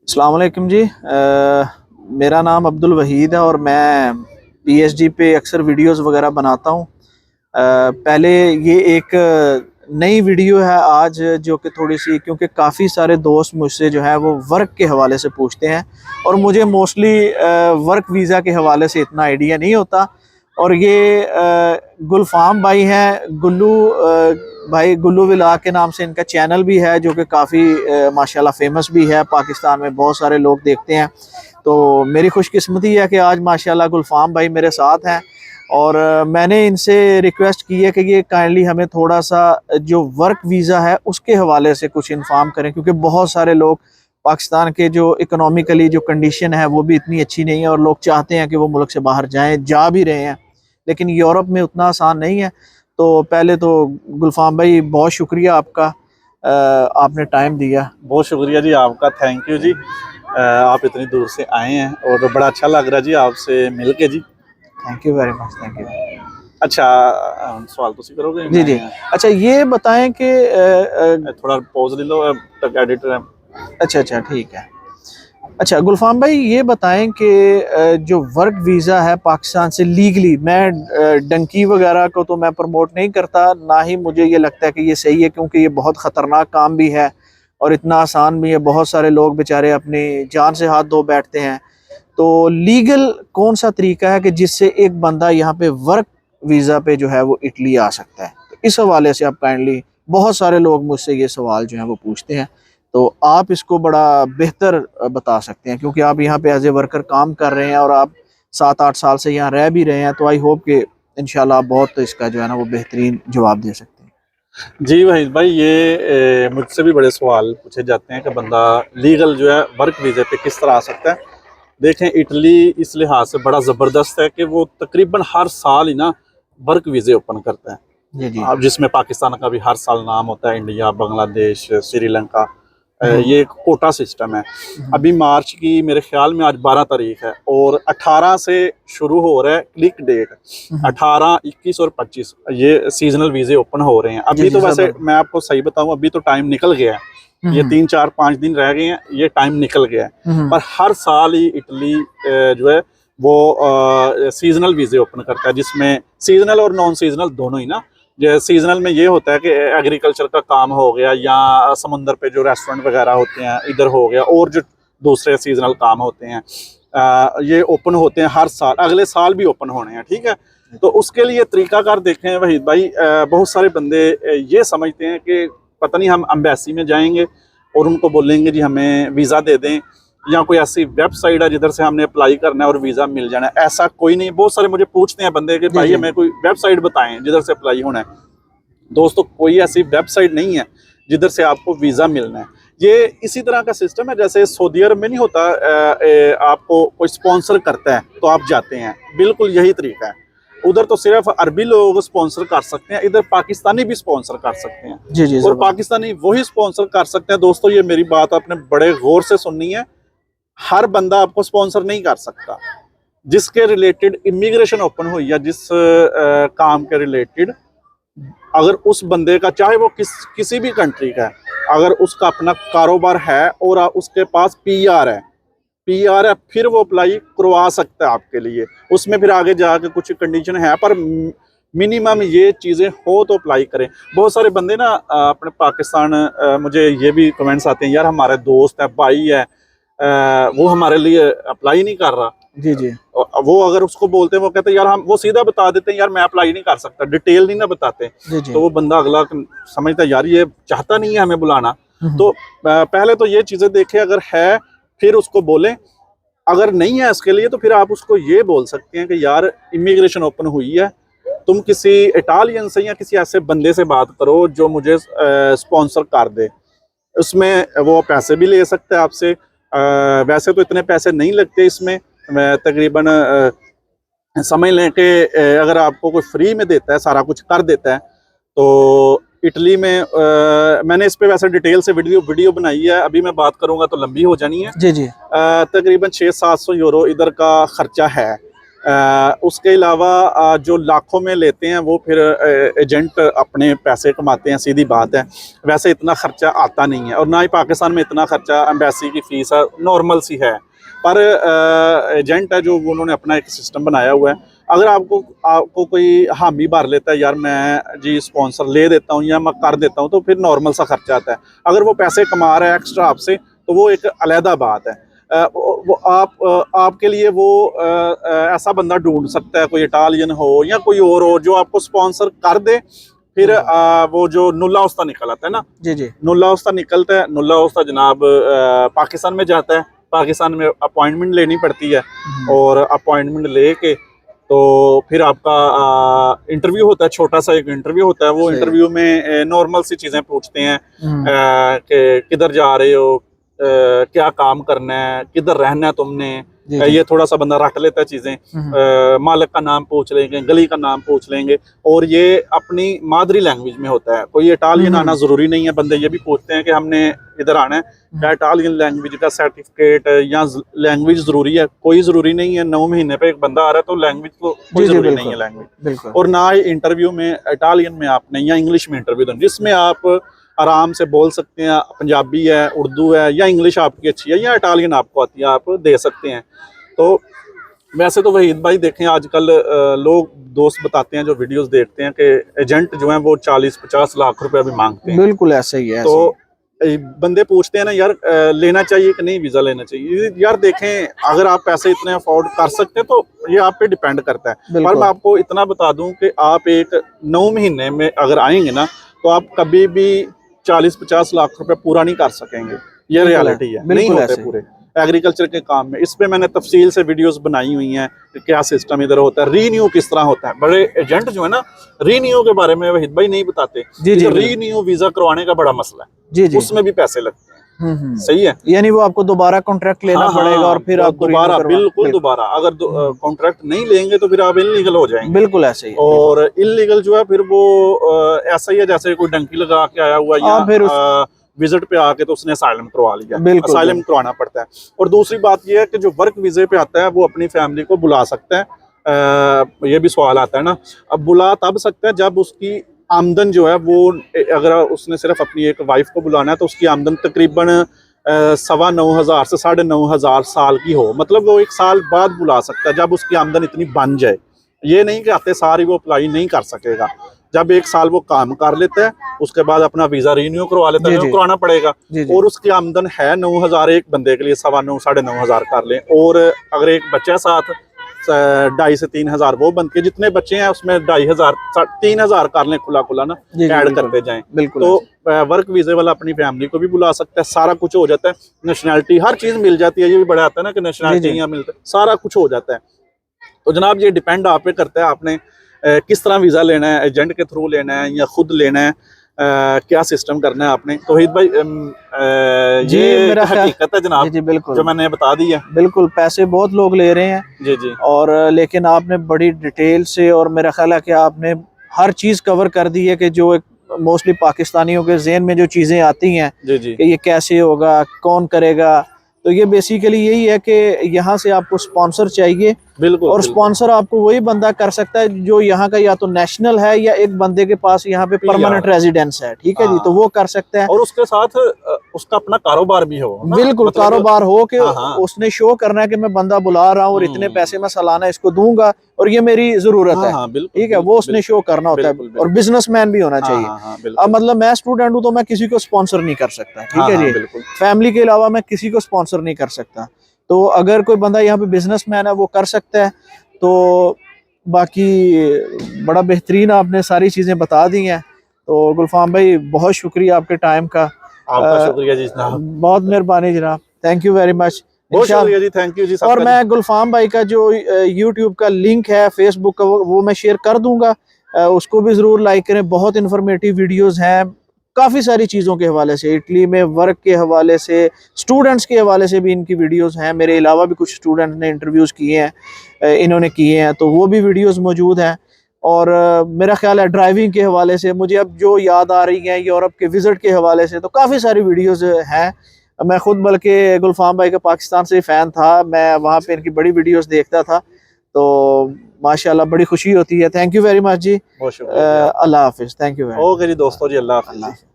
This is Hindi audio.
अस्सलाम वालेकुम जी। मेरा नाम अब्दुल वहीद है और मैं पीएचडी पे अक्सर वीडियोस वगैरह बनाता हूँ। पहले ये एक नई वीडियो है आज, जो कि थोड़ी सी, क्योंकि काफ़ी सारे दोस्त मुझसे जो है वो वर्क के हवाले से पूछते हैं और मुझे मोस्टली वर्क वीज़ा के हवाले से इतना आइडिया नहीं होता। और ये गुलफाम भाई हैं, भाई गुल्लू विला के नाम से इनका चैनल भी है, जो कि काफ़ी माशाल्लाह फेमस भी है। पाकिस्तान में बहुत सारे लोग देखते हैं। तो मेरी खुशकिस्मती है कि आज माशाल्लाह गुलफाम भाई मेरे साथ हैं और मैंने इनसे रिक्वेस्ट की है कि ये काइंडली हमें थोड़ा सा जो वर्क वीज़ा है उसके हवाले से कुछ इन्फॉर्म करें, क्योंकि बहुत सारे लोग पाकिस्तान के जो इकोनॉमिकली जो कंडीशन है वो भी इतनी अच्छी नहीं है और लोग चाहते हैं कि वो मुल्क से बाहर जाएं, जा भी रहे हैं, लेकिन यूरोप में उतना आसान नहीं है। तो पहले तो गुलफाम भाई बहुत शुक्रिया आपका, आपने टाइम दिया। बहुत शुक्रिया जी आपका, थैंक यू जी। आप इतनी दूर से आए हैं और बड़ा अच्छा लग रहा है जी आपसे मिल के जी। Thank you very much, thank you. अच्छा, सवाल तो करोगे? जी जी। अच्छा, ये बताएं कि थोड़ा पॉज ले लो, तक एडिटर है। अच्छा अच्छा, ठीक है। अच्छा गुलफाम भाई, ये बताएं कि जो वर्क वीज़ा है पाकिस्तान से लीगली, मैं डंकी वगैरह को तो मैं प्रमोट नहीं करता, ना ही मुझे ये लगता है कि ये सही है, क्योंकि ये बहुत ख़तरनाक काम भी है और इतना आसान भी है। बहुत सारे लोग बेचारे अपनी जान से हाथ धो बैठते हैं। तो लीगल कौन सा तरीका है कि जिससे एक बंदा यहाँ पे वर्क वीज़ा पे जो है वो इटली आ सकता है? तो इस हवाले से आप काइंडली, बहुत सारे लोग मुझसे ये सवाल जो है वो पूछते हैं, तो आप इसको बड़ा बेहतर बता सकते हैं, क्योंकि आप यहाँ पे एज ए वर्कर काम कर रहे हैं और आप 7-8 साल से यहाँ रह भी रहे हैं। तो आई होप कि इंशाल्लाह आप बहुत इसका जो है ना वो बेहतरीन जवाब दे सकते हैं। जी वहीद भाई, ये मुझसे भी बड़े सवाल पूछे जाते हैं कि बंदा लीगल जो है वर्क वीज़े पे किस तरह आ सकता है। देखें, इटली इस लिहाज से बड़ा ज़बरदस्त है कि वो तकरीबन हर साल ही ना वर्क वीज़े ओपन करता है। जी जी। अब जिसमें पाकिस्तान का भी हर साल नाम होता है, इंडिया, बांग्लादेश, श्रीलंका। ये एक कोटा सिस्टम है। अभी मार्च की मेरे ख्याल में आज 12 तारीख है और 18 से शुरू हो रहा है क्लिक डेट। 18, 21 और 25 ये सीजनल वीज़े ओपन हो रहे हैं। अभी तो वैसे मैं आपको सही बताऊं, अभी तो टाइम निकल गया है। ये 3, 4, 5 दिन रह गए हैं, ये टाइम निकल गया है। पर हर साल ही इटली जो है वो सीजनल वीज़े ओपन करता है, जिसमें सीजनल और नॉन सीजनल दोनों ही ना। जो सीजनल में ये होता है कि एग्रीकल्चर का काम हो गया, या समुंदर पे जो रेस्टोरेंट वगैरह होते हैं इधर हो गया, और जो दूसरे सीजनल काम होते हैं ये ओपन होते हैं हर साल, अगले साल भी ओपन होने हैं। ठीक है, तो उसके लिए तरीकाकार देखें वहीद भाई, बहुत सारे बंदे ये समझते हैं कि पता नहीं हम एम्बेसी में जाएंगे और उनको बोलेंगे जी हमें वीज़ा दे दें, या कोई ऐसी वेबसाइट है जिधर से हमने अप्लाई करना है और वीज़ा मिल जाना है। ऐसा कोई नहीं। बहुत सारे मुझे पूछते हैं बंदे कि भाई हमें कोई वेबसाइट बताएं जिधर से अप्लाई होना है। दोस्तों, कोई ऐसी वेबसाइट नहीं है जिधर से आपको वीज़ा मिलना है। ये इसी तरह का सिस्टम है जैसे सऊदी अरब में नहीं होता, आपको कोई स्पॉन्सर करता है तो आप जाते हैं, बिल्कुल यही तरीका है। उधर तो सिर्फ अरबी लोग स्पॉन्सर कर सकते हैं, इधर पाकिस्तानी भी स्पॉन्सर कर सकते हैं। जी जी। और पाकिस्तानी वही स्पॉन्सर कर सकते हैं। दोस्तों, ये मेरी बात आपने बड़े गौर से सुननी है। हर बंदा आपको स्पॉन्सर नहीं कर सकता। जिसके रिलेटेड इमिग्रेशन ओपन हुई है, जिस काम के रिलेटेड, अगर उस बंदे का, चाहे वो किसी भी कंट्री का है, अगर उसका अपना कारोबार है और उसके पास पीआर है, फिर वो अप्लाई करवा सकता है आपके लिए। उसमें फिर आगे जाके कुछ कंडीशन है, पर मिनिमम ये चीज़ें हो तो अप्लाई करें। बहुत सारे बंदे ना अपने पाकिस्तान, मुझे ये भी कमेंट्स आते हैं, यार हमारे दोस्त है, भाई है, वो हमारे लिए अप्लाई नहीं कर रहा। जी जी। वो अगर उसको बोलते हैं, वो कहते हैं यार वो सीधा बता देते हैं यार मैं अप्लाई नहीं कर सकता, डिटेल नहीं ना बताते। जी जी। तो वो बंदा अगला समझता है यार ये चाहता नहीं है हमें बुलाना। तो पहले तो ये चीज़ें देखें, अगर है फिर उसको बोलें। अगर नहीं है इसके लिए तो फिर आप उसको ये बोल सकते हैं कि यार इमिग्रेशन ओपन हुई है, तुम किसी इटालियन से या किसी ऐसे बंदे से बात करो जो मुझे स्पॉन्सर कर दे। उसमें वो पैसे भी ले सकते हैं आपसे। वैसे तो इतने पैसे नहीं लगते इसमें, तकरीबन समझ लें कि अगर आपको कोई फ्री में देता है, सारा कुछ कर देता है। तो इटली में मैंने इस पे वैसे डिटेल से वीडियो बनाई है, अभी मैं बात करूंगा तो लंबी हो जानी है। जी जी। तकरीबन 600-700 यूरो इधर का खर्चा है। उसके अलावा जो लाखों में लेते हैं वो फिर एजेंट अपने पैसे कमाते हैं, सीधी बात है। वैसे इतना खर्चा आता नहीं है और ना ही पाकिस्तान में इतना खर्चा, एम्बेसी की फ़ीस है नॉर्मल सी है, पर एजेंट है जो उन्होंने अपना एक सिस्टम बनाया हुआ है। अगर आपको कोई हामी भर लेता है, यार मैं जी स्पॉन्सर ले देता हूँ या मैं कर देता हूँ, तो फिर नॉर्मल सा खर्चा आता है। अगर वो पैसे कमा रहा है एक्स्ट्रा आपसे, तो वो एक अलहदा बात है। वो आपके लिए वो ऐसा बंदा ढूंढ सकता है, कोई इटालियन हो या कोई और हो, जो आपको स्पॉन्सर कर दे। फिर वो जो नुल्ला उस्ता निकल आता है ना, जी जी, नुल्ला उस्ता निकलता है। नुल्ला उस्ता जनाब पाकिस्तान में जाता है, पाकिस्तान में अपॉइंटमेंट लेनी पड़ती है और अपॉइंटमेंट लेके तो फिर आपका इंटरव्यू होता है, छोटा सा एक इंटरव्यू होता है। वो इंटरव्यू में नॉर्मल सी चीज़ें पूछते हैं कि किधर जा रहे हो, क्या काम करना है, किधर रहना है तुमने, ये थोड़ा सा बंदा रट लेता है चीज़ें। मालिक का नाम पूछ लेंगे, गली का नाम पूछ लेंगे, और ये अपनी मादरी लैंग्वेज में होता है। कोई इटालियन आना ज़रूरी नहीं है। बंदे ये भी पूछते हैं कि हमने इधर आना है, क्या इटालियन लैंग्वेज का सर्टिफिकेट या लैंग्वेज ज़रूरी है? कोई ज़रूरी नहीं है। 9 महीने पे एक बंदा आ रहा है तो लैंग्वेज तो कोई ज़रूरी नहीं है लैंग्वेज। और ना ही इंटरव्यू में इटालियन में आपने या इंग्लिश में इंटरव्यू देना, जिसमें आप आराम से बोल सकते हैं, पंजाबी है, उर्दू है, या इंग्लिश आपकी अच्छी है या इटालियन आपको आती है, आप दे सकते हैं। तो वैसे तो वहीद भाई देखें, आजकल लोग दोस्त बताते हैं जो वीडियोस देखते हैं कि एजेंट जो हैं वो 40-50 लाख रुपए भी मांगते हैं। बिल्कुल ऐसा ही है। तो बंदे पूछते हैं ना, यार लेना चाहिए कि नहीं, वीज़ा लेना चाहिए? यार देखें, अगर आप पैसे इतने अफोर्ड कर सकते हैं तो ये आप पे डिपेंड करता है। पर मैं आपको इतना बता दूं कि आप एक 9 महीने में अगर आएंगे ना, तो आप कभी भी 40-50 लाख रुपए पूरा नहीं कर सकेंगे। ये रियलिटी है, नहीं होते पूरे एग्रीकल्चर के काम में। इस पे मैंने तफसील से वीडियोस बनाई हुई हैं कि क्या सिस्टम इधर होता है, रीन्यू किस तरह होता है। बड़े एजेंट जो है ना, रीन्यू के बारे में वहीद भाई नहीं बताते। रीन्यू वीजा करवाने का बड़ा मसला है, उसमें भी पैसे लगते हैं। सही है, यानी वो आपको दोबारा कॉन्ट्रैक्ट लेना पड़ेगा और फिर आपको दोबारा, बिल्कुल दोबारा। अगर कॉन्ट्रैक्ट नहीं लेंगे तो फिर आप इलीगल हो जाएंगे। बिल्कुल ऐसे ही। और इलीगल जो है फिर वो ऐसा ही है जैसे कोई डंकी लगा के आया हुआ या फिर विजिट पे आके तो उसने असाइलम करवा लिया। असाइलम करवाना पड़ता है। और दूसरी बात यह है कि जो वर्क वीजे पे आता है वो अपनी फैमिली को बुला सकता है। ये भी सवाल आता है ना, अब बुला तब सकता है जब उसकी आमदन जो है वो, अगर उसने सिर्फ अपनी एक वाइफ को बुलाना है तो उसकी आमदन तकरीबन 9,500 से 9,500 साल की हो। मतलब वो 1 साल बाद बुला सकता है, जब उसकी आमदन इतनी बन जाए। ये नहीं कि आते सारी वो अप्लाई नहीं कर सकेगा। जब 1 साल वो काम कर लेता है, उसके बाद अपना वीजा रीन्यू करवा लेता है, करवाना पड़ेगा। और उसकी आमदन है 9,000, एक बंदे के लिए 9,500 साढ़े 9,000 कर लें। और अगर एक बच्चा साथ 2,500 से 3,000 वो बन के, जितने बच्चे हैं उसमें 2,500 3,000 कर लें, खुला ना ऐड करते जाएं। तो वर्क वीजे वाला अपनी फैमिली को भी बुला सकता है, सारा कुछ हो जाता है। नेशनैलिटी हर चीज मिल जाती है। ये भी बड़ा आता है ना कि नेशनैलिटी यहाँ मिलता है, सारा कुछ हो जाता है। तो जनाब ये डिपेंड आप पे करता है, आपने किस तरह वीज़ा लेना है, एजेंट के थ्रू लेना है या खुद लेना है, क्या सिस्टम करना है आपने। तो वहीद भाई ये मेरा हकीकत है जनाब, जी बिल्कुल, जो मैंने बता दी है। बिल्कुल, पैसे बहुत लोग ले रहे हैं जी जी, और लेकिन आपने बड़ी डिटेल से, और मेरा ख्याल है कि आपने हर चीज़ कवर कर दी है कि जो एक मोस्टली पाकिस्तानियों के जहन में जो चीज़ें आती हैं कि ये कैसे होगा, कौन करेगा। तो ये बेसिकली यही है कि यहाँ से आपको स्पॉन्सर चाहिए। बिल्कुल, और स्पॉन्सर आपको वही बंदा कर सकता है जो यहाँ का या तो नेशनल है या एक बंदे के पास यहाँ पे परमानेंट रेजिडेंस है। ठीक है जी, तो वो कर सकते हैं। और उसके साथ उसका अपना कारोबार भी हो। बिल्कुल, मतलब कारोबार हो कि उसने शो करना है कि मैं बंदा बुला रहा हूँ और इतने पैसे मैं सालाना इसको दूंगा और ये मेरी जरूरत है। ठीक है, वो उसने शो करना होता है। और बिजनेसमैन भी होना चाहिए। अब मतलब मैं स्टूडेंट हूँ तो मैं किसी को स्पॉन्सर नहीं कर सकता। ठीक है जी, फैमिली के अलावा मैं किसी को स्पॉन्सर नहीं कर सकता। तो अगर कोई बंदा यहाँ पे बिजनेसमैन है वो कर सकता है। तो बाकी बड़ा बेहतरीन आपने सारी चीज़ें बता दी हैं। तो गुलफाम भाई बहुत शुक्रिया आपके टाइम का। आपका शुक्रिया जी जनाब, बहुत मेहरबानी जनाब, थैंक यू वेरी मच। बहुत शुक्रिया जी, थैंक यू जी। और मैं गुलफाम भाई का जो यूट्यूब का लिंक है, फेसबुक का, वो मैं शेयर कर दूंगा, उसको भी ज़रूर लाइक करें। बहुत इन्फॉर्मेटिव वीडियोस हैं काफ़ी सारी चीज़ों के हवाले से, इटली में वर्क के हवाले से, स्टूडेंट्स के हवाले से भी इनकी वीडियोस हैं। मेरे अलावा भी कुछ स्टूडेंट्स ने इंटरव्यूज़ किए हैं, इन्होंने किए हैं, तो वो भी वीडियोस मौजूद हैं। और मेरा ख्याल है ड्राइविंग के हवाले से मुझे अब जो याद आ रही है, यूरोप के विज़िट के हवाले से, तो काफ़ी सारी वीडियोज़ हैं। मैं खुद बल्कि गुलफाम भाई का पाकिस्तान से फ़ैन था, मैं वहाँ पर इनकी बड़ी वीडियोज़ देखता था। तो माशाल्लाह बड़ी खुशी होती है। थैंक यू वेरी मच जी। बहुत शुक्रिया। अल्लाह हाफिज़। Thank you very much. Okay जी दोस्तों जी, अल्लाह हाफिज़।